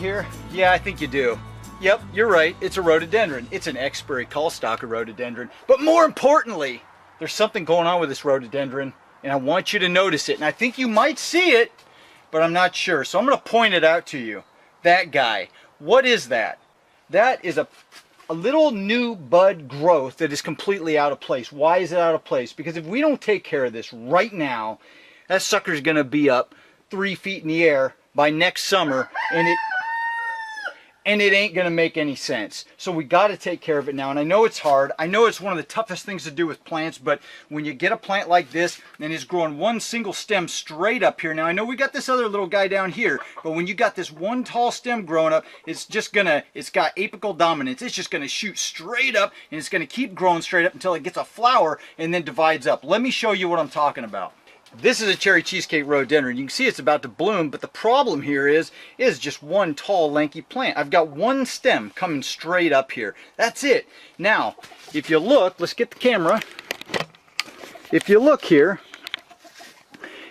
here? Yeah, I think you do. Yep, you're right. It's a rhododendron. It's an Exbury callstalker rhododendron. But more importantly, there's something going on with this rhododendron, and I want you to notice it. And I think you might see it, but I'm not sure. So I'm going to point it out to you. That guy. What is that? That is a little new bud growth that is completely out of place. Why is it out of place? Because if we don't take care of this right now, that sucker's going to be up 3 feet in the air by next summer, and it ain't going to make any sense. So we got to take care of it now. And I know it's hard. I know it's one of the toughest things to do with plants, but when you get a plant like this and it's growing one single stem straight up here. Now I know we got this other little guy down here, but when you got this one tall stem growing up, it's got apical dominance. It's just going to shoot straight up, and it's going to keep growing straight up until it gets a flower and then divides up. Let me show you what I'm talking about. This is a cherry cheesecake rhododendron. You can see it's about to bloom, but the problem here is just one tall, lanky plant. I've got one stem coming straight up here. That's it. Now, if you look, let's get the camera. If you look here,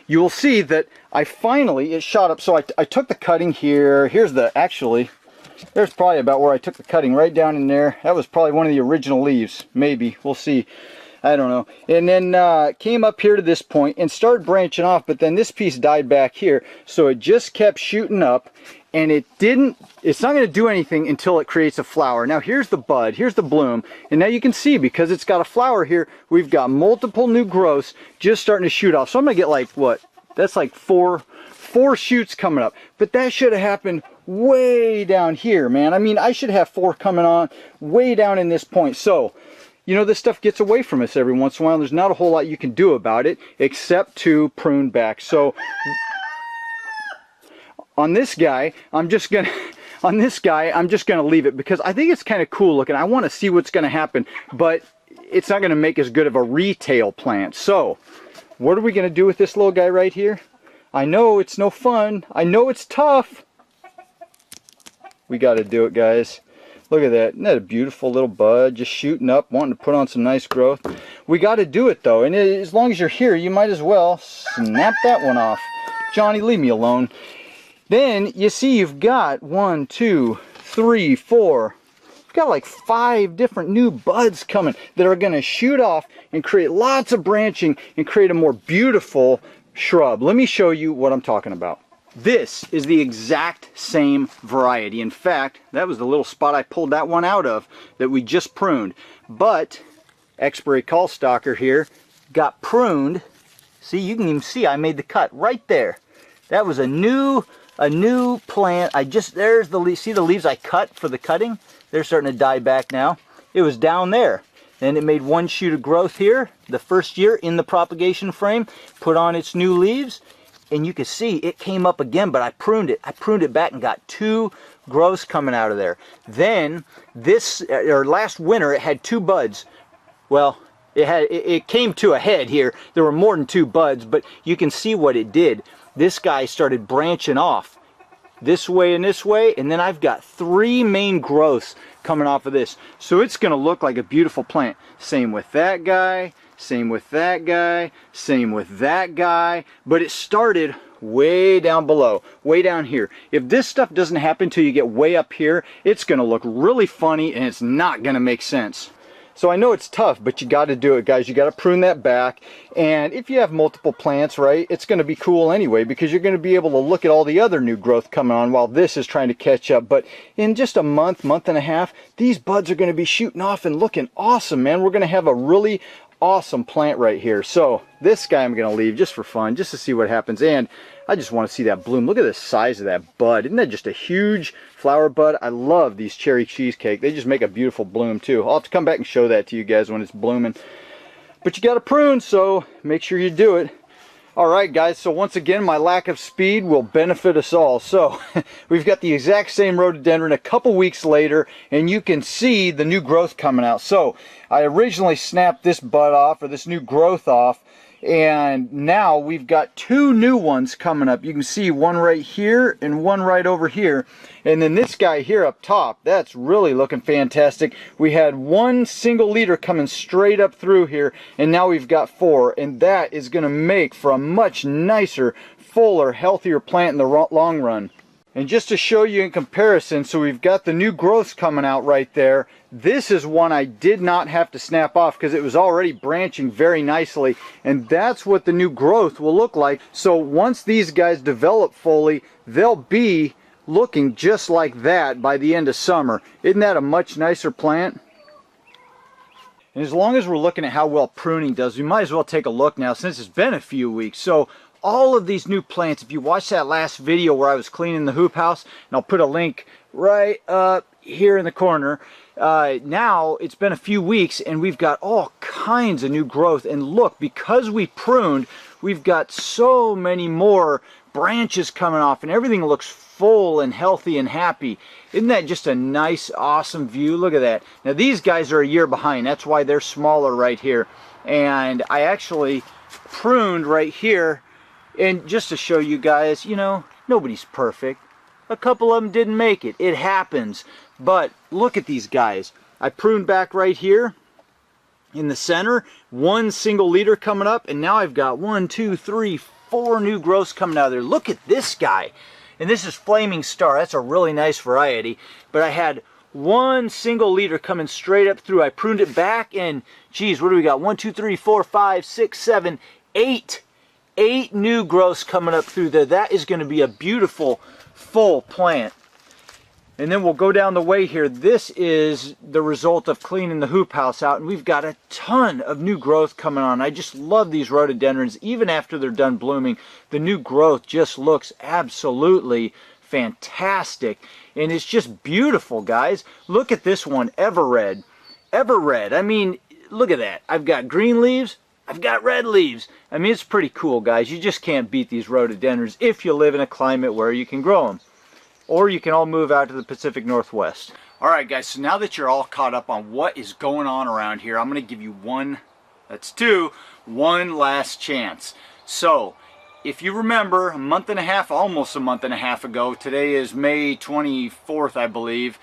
you will see that it shot up. So I took the cutting here. Here's there's probably about where I took the cutting, right down in there. That was probably one of the original leaves. Maybe. We'll see. I don't know. And then came up here to this point and started branching off, but then this piece died back here. So it just kept shooting up, and it's not going to do anything until it creates a flower. Now here's the bud, here's the bloom, and now you can see, because it's got a flower here, we've got multiple new growths just starting to shoot off. So I'm going to get like, what? That's like four shoots coming up. But that should have happened way down here, man. I mean, I should have 4 coming on way down in this point. So, you know, this stuff gets away from us every once in a while. There's not a whole lot you can do about it except to prune back. So on this guy, I'm just gonna leave it, because I think it's kind of cool looking. I want to see what's going to happen, but it's not going to make as good of a retail plant. So what are we going to do with this little guy right here? I know it's no fun. I know it's tough. We got to do it, guys. Look at that. Isn't that a beautiful little bud just shooting up, wanting to put on some nice growth? We got to do it, though. And as long as you're here, you might as well snap that one off. Johnny, leave me alone. Then you see you've got 1, 2, 3, 4. You've got like 5 different new buds coming that are going to shoot off and create lots of branching and create a more beautiful shrub. Let me show you what I'm talking about. This is the exact same variety. In fact, that was the little spot I pulled that one out of that we just pruned. But Exbury callstalker here got pruned. See, you can even see I made the cut right there. That was a new plant. There's the leaves. See the leaves I cut for the cutting? They're starting to die back now. It was down there. Then it made one shoot of growth here the first year in the propagation frame, put on its new leaves. And you can see it came up again, but I pruned it. I pruned it back and got 2 growths coming out of there. Then last winter it had 2 buds. Well, it came to a head here. There were more than 2 buds, but you can see what it did. This guy started branching off this way and this way, and then I've got 3 main growths coming off of this. So it's going to look like a beautiful plant. Same with that guy. Same with that guy, same with that guy, but it started way down below, way down here. If this stuff doesn't happen till you get way up here, it's going to look really funny and it's not going to make sense. So I know it's tough, but you got to do it, guys. You got to prune that back. And if you have multiple plants, right, it's going to be cool anyway, because you're going to be able to look at all the other new growth coming on while this is trying to catch up. But in just a month and a half, these buds are going to be shooting off and looking awesome, man. We're going to have a really awesome plant right here. So this guy I'm going to leave just for fun, just to see what happens. And I just want to see that bloom. Look at the size of that bud. Isn't that just a huge flower bud? I love these cherry cheesecake. They just make a beautiful bloom too. I'll have to come back and show that to you guys when it's blooming. But you got to prune, so make sure you do it. Alright guys, so once again, my lack of speed will benefit us all. So we've got the exact same rhododendron a couple weeks later, and you can see the new growth coming out. So I originally snapped this bud off, or this new growth off, and now we've got 2 new ones coming up. You can see one right here and one right over here. And then this guy here up top, that's really looking fantastic. We had 1 single leader coming straight up through here, and now we've got 4. And that is going to make for a much nicer, fuller, healthier plant in the long run. And just to show you in comparison, so we've got the new growths coming out right there. This is one I did not have to snap off because it was already branching very nicely. And that's what the new growth will look like. So once these guys develop fully, they'll be looking just like that by the end of summer. Isn't that a much nicer plant? And as long as we're looking at how well pruning does, we might as well take a look now since it's been a few weeks. So all of these new plants, if you watched that last video where I was cleaning the hoop house, and I'll put a link right up here in the corner, now it's been a few weeks and we've got all kinds of new growth. And look, because we pruned, we've got so many more branches coming off and everything looks full and healthy and happy. Isn't that just a nice, awesome view? Look at that. Now these guys are a year behind. That's why they're smaller right here. And I actually pruned right here. And just to show you guys, you know, nobody's perfect. A couple of them didn't make it. It happens. But look at these guys. I pruned back right here in the center. One single leader coming up. And now I've got 1, 2, 3, 4 new growths coming out of there. Look at this guy. And this is Flaming Star. That's a really nice variety. But I had one single leader coming straight up through. I pruned it back and, geez, what do we got? 1, 2, 3, 4, 5, 6, 7, 8. 8 new growths coming up through there. That is going to be a beautiful full plant. And then we'll go down the way here. This is the result of cleaning the hoop house out, and we've got a ton of new growth coming on. I just love these rhododendrons. Even after they're done blooming, the new growth just looks absolutely fantastic. And it's just beautiful, guys. Look at this one, Ever Red. Ever Red. I mean, look at that. I've got green leaves. I've got red leaves. I mean, it's pretty cool, guys. You just can't beat these rhododendrons if you live in a climate where you can grow them. Or you can all move out to the Pacific Northwest. All right, guys, so now that you're all caught up on what is going on around here, I'm going to give you one last chance. So, if you remember, a month and a half, almost a month and a half ago, today is May 24th, I believe,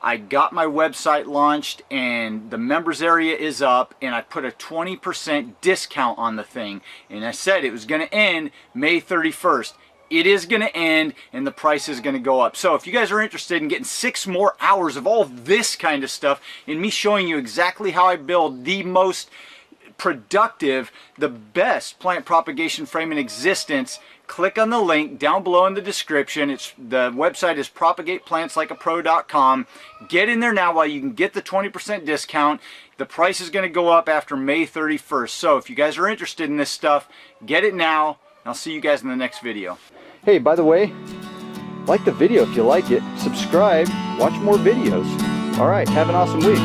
I got my website launched and the members area is up and I put a 20% discount on the thing. And I said it was going to end May 31st. It is going to end and the price is going to go up. So if you guys are interested in getting 6 more hours of all this kind of stuff and me showing you exactly how I build the most productive, the best plant propagation frame in existence, click on the link down below in the description. The website is propagateplantslikeapro.com. Get in there now while you can get the 20% discount. The price is going to go up after May 31st. So if you guys are interested in this stuff, get it now. I'll see you guys in the next video. Hey, by the way, like the video if you like it. Subscribe. Watch more videos. All right, have an awesome week.